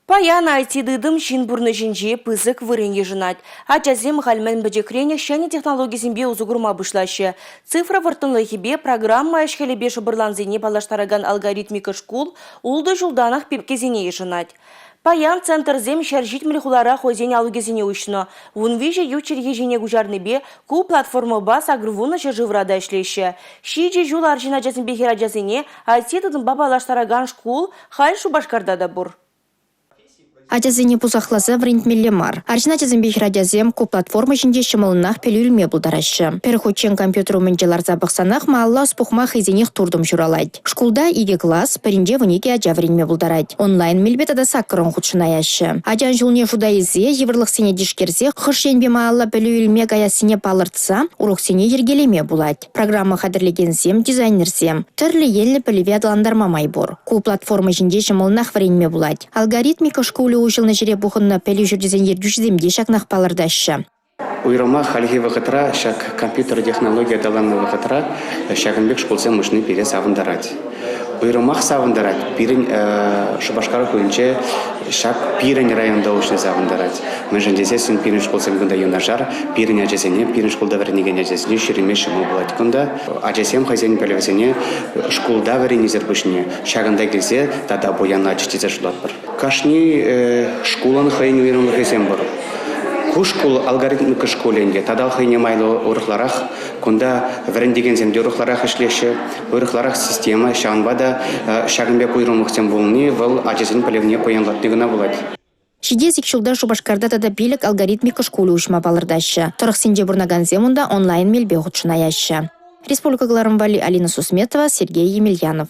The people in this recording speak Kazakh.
Паян айтидыдым шин бурны жинже пызык вырынге жынать. Ачазем хальмен бәжекрене шәне технологизмбе узугурма бұшлашы. Цифра вартынлыхибе программа әшкелебе шыбырланзене балаштараган алгоритмика шкул улды жылданах пепкезене жынать. Паян центрзем шәржит мілхулара хозене алугезене ұшны. Вунвиже ючерге жене гужарныбе ку платформа бас агрывуны жыврада ішлеші. Шиже жул аржина жазынбе хераджазене айтидыдым балаштараган шкул халь шубашкарда да бур. Ачазыне пузахлазы вринтмелле мар. Арчина чазымбех радязем ку платформа жинде шымылынах пелюлме булдарашы. Перехочен компьютеру менчелар забықсанах маалла спухмах изенех турдым журалайд. Шкулда иге класс, паринже вунике ача вринме булдарайд. Онлайн мельбетада саккырын худшынаяшы. Ачан жылне жуда изе, еврлық сене дишкерзе, хыршенбе маалла пелюлме гаясыне палыртса, урок сене ергелеме булайд. Программа хадырлегензем, дизайнерзем. Түрлі елні пелеве адаландарма майбур. Ку платформа жинде шымылынах вринме булайд. Алгоритмика шкулы ушылны жере бухынна пелю жүрдезен ержүждемде шакнах палырдашы. Уйрама халихи вақытра, шак компьютер технология даланны вақытра, шагынбек школсе мышны пере савындарать. Уйрамах савындарать, пирин шубашкары көйінче шак пирин районда ушны савындарать. Мы жандесе сын пирин школсе мгында юнажар, пирин ажесене, пирин школда варенеген ажесене, шереме шымы булать күнда. Ажесем хайзен пелевесене школда варенезер бышне, шагында келсе, тада бояна ачетезе шулат бір. Кашни школаны хайын уйрамы хайзен бір. Кушкул алгоритмика школенде, тада хайне майлы урыхларах, кунда врендеген земде урыхларах ишлеші, урыхларах система шанбада шагынбек уйрымықсен болны, выл ачесін пілевне поянлатнығына болады. Шидезик жылда Шубашкарда тада билік алгоритмика школы ушма балырдашы. Тұрық сенде бұрнаган земунда онлайн мелбе ғутшына яшы. Республика Гларамбали Алина Сусметова, Сергей Емельянов.